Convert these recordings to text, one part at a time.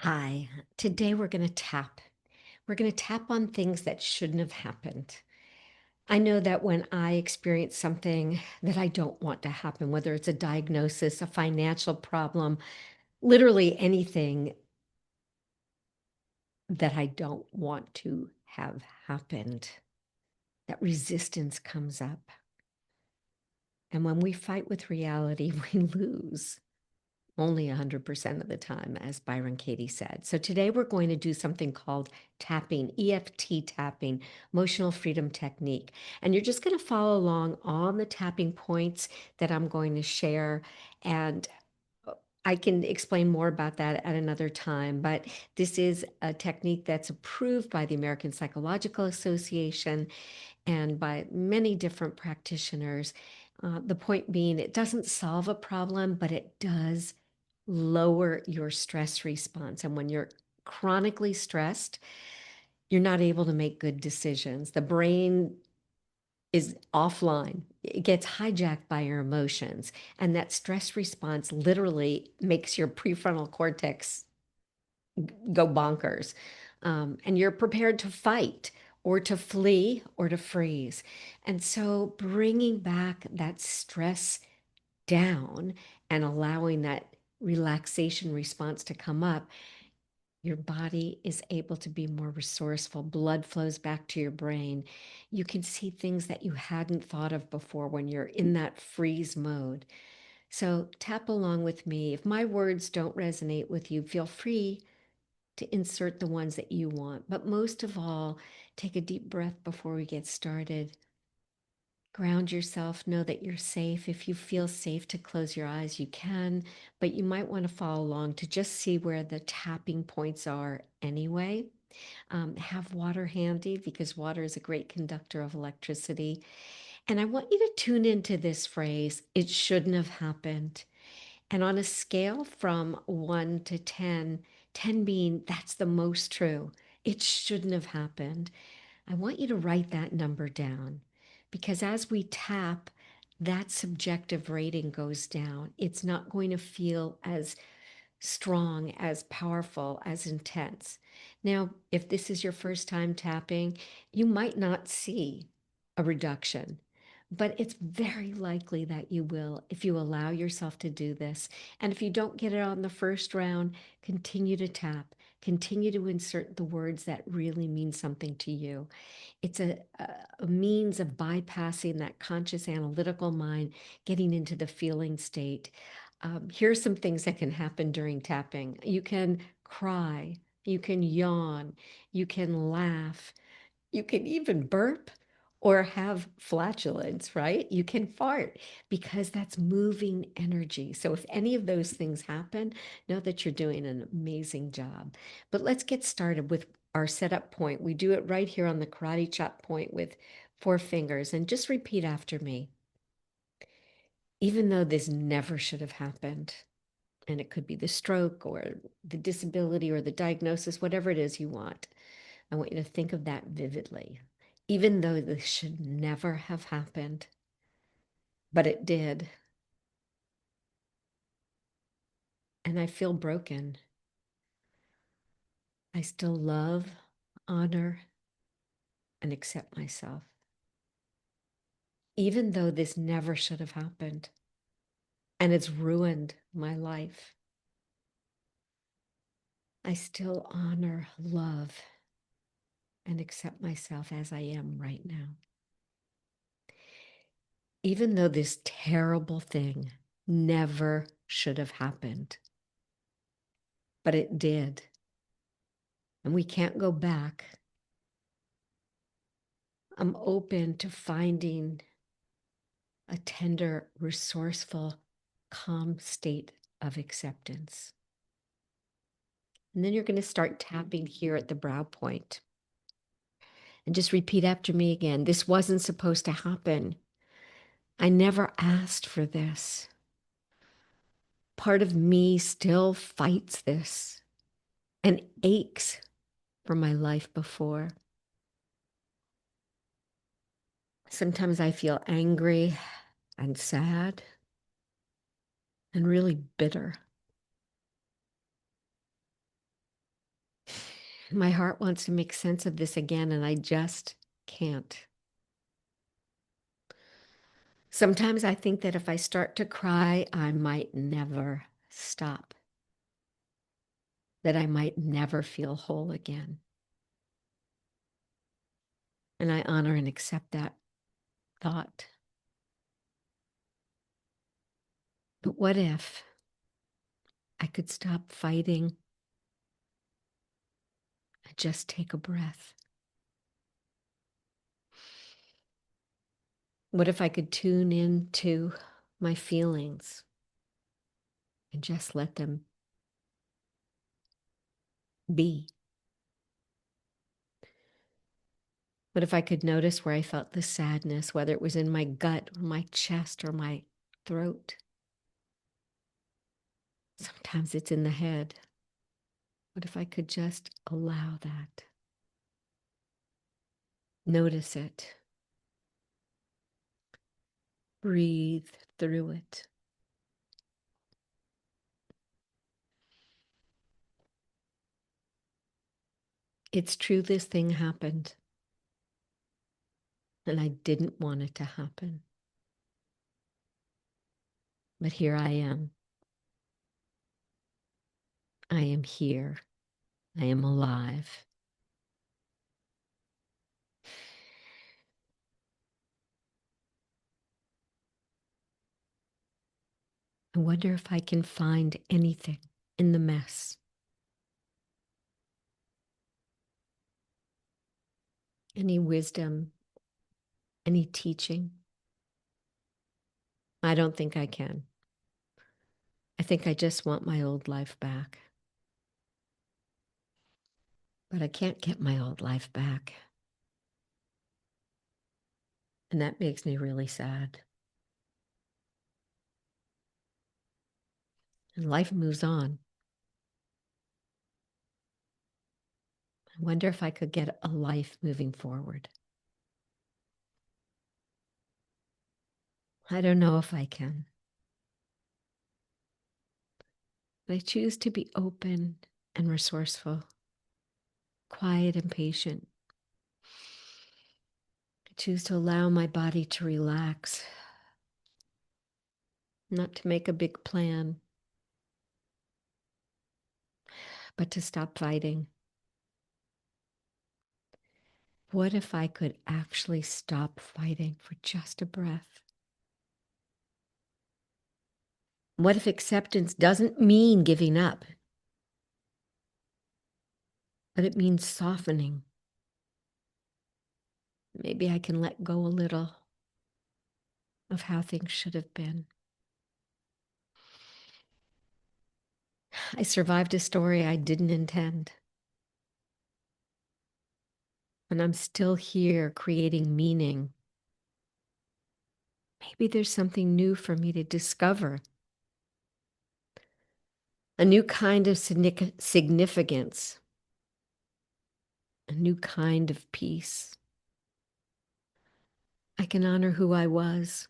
Hi, today we're going to tap. We're going to tap on things that shouldn't have happened. I know that when I experience something that I don't want to happen, whether it's a diagnosis, a financial problem, literally anything that I don't want to have happened, that resistance comes up. And when we fight with reality, we lose. Only 100% of the time, as Byron Katie said. So today we're going to do something called tapping, EFT tapping, emotional freedom technique. And you're just going to follow along on the tapping points that I'm going to share. And I can explain more about that at another time, but this is a technique that's approved by the American Psychological Association and by many different practitioners. The point being, it doesn't solve a problem, but it does lower your stress response. And when you're chronically stressed, you're not able to make good decisions. The brain is offline, it gets hijacked by your emotions. And that stress response literally makes your prefrontal cortex go bonkers. And you're prepared to fight or to flee or to freeze. And so bringing back that stress down and allowing that relaxation response to come up, your body is able to be more resourceful. Blood flows back to your brain. You can see things that you hadn't thought of before when you're in that freeze mode. So tap along with me. If my words don't resonate with you, feel free to insert the ones that you want. But most of all, take a deep breath before we get started. Ground yourself, know that you're safe. If you feel safe to close your eyes, you can, but you might want to follow along to just see where the tapping points are anyway. Have water handy because water is a great conductor of electricity. And I want you to tune into this phrase, it shouldn't have happened. And on a scale from 1 to 10, 10 being that's the most true, it shouldn't have happened. I want you to write that number down because as we tap, that subjective rating goes down. It's not going to feel as strong, as powerful, as intense. Now, if this is your first time tapping, you might not see a reduction, but it's very likely that you will if you allow yourself to do this. And if you don't get it on the first round, continue to tap, continue to insert the words that really mean something to you. It's a means of bypassing that conscious analytical mind, getting into the feeling state. Here's some things that can happen during tapping. You can cry, you can yawn, you can laugh, you can even burp or have flatulence, right? You can fart because that's moving energy. So if any of those things happen, know that you're doing an amazing job. But let's get started with our setup point. We do it right here on the karate chop point with 4 fingers and just repeat after me. Even though this never should have happened, and it could be the stroke or the disability or the diagnosis, whatever it is you want. I want you to think of that vividly. Even though this should never have happened, but it did. And I feel broken. I still love, honor, and accept myself. Even though this never should have happened and it's ruined my life, I still honor, love, and accept myself as I am right now. Even though this terrible thing never should have happened, but it did. And we can't go back. I'm open to finding a tender, resourceful, calm state of acceptance. And then you're going to start tapping here at the brow point. And just repeat after me again. This wasn't supposed to happen. I never asked for this. Part of me still fights this and aches for my life before. Sometimes I feel angry and sad and really bitter. My heart wants to make sense of this again, and I just can't. Sometimes I think that if I start to cry, I might never stop, that I might never feel whole again. And I honor and accept that thought. But what if I could stop fighting and just take a breath? What if I could tune into my feelings and just let them be? What if I could notice where I felt the sadness, whether it was in my gut or my chest or my throat? Sometimes it's in the head. What if I could just allow that? Notice it. Breathe through it. It's true, this thing happened, and I didn't want it to happen. But here I am. I am here. I am alive. I wonder if I can find anything in the mess. Any wisdom, any teaching. I don't think I can. I think I just want my old life back. But I can't get my old life back. And that makes me really sad. And life moves on. I wonder if I could get a life moving forward. I don't know if I can. But I choose to be open and resourceful, quiet and patient. I choose to allow my body to relax, not to make a big plan, but to stop fighting. What if I could actually stop fighting for just a breath? What if acceptance doesn't mean giving up, but it means softening? Maybe I can let go a little of how things should have been. I survived a story I didn't intend. And I'm still here creating meaning. Maybe there's something new for me to discover. A new kind of significance. A new kind of peace. I can honor who I was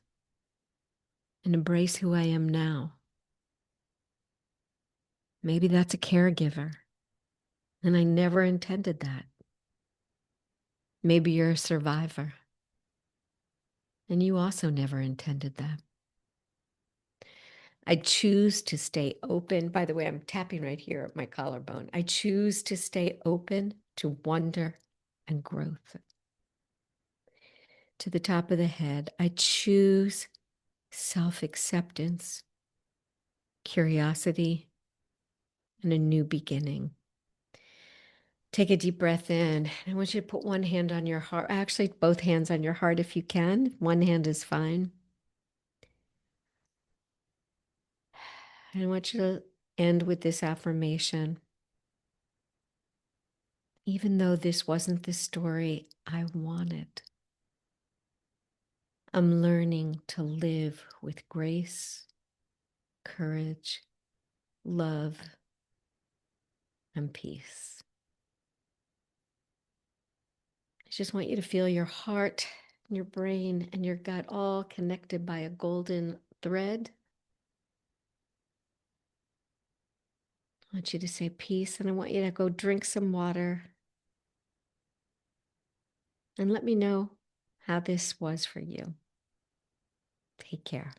and embrace who I am now. Maybe that's a caregiver, and I never intended that. Maybe you're a survivor, and you also never intended that. I choose to stay open. By the way, I'm tapping right here at my collarbone. I choose to stay open to wonder and growth. To the top of the head, I choose self-acceptance, curiosity, and a new beginning. Take a deep breath in. I want you to put one hand on your heart. Actually, both hands on your heart if you can. One hand is fine. And I want you to end with this affirmation. Even though this wasn't the story I wanted, I'm learning to live with grace, courage, love, and peace. I just want you to feel your heart, your brain, and your gut all connected by a golden thread. I want you to say peace, and I want you to go drink some water and let me know how this was for you. Take care.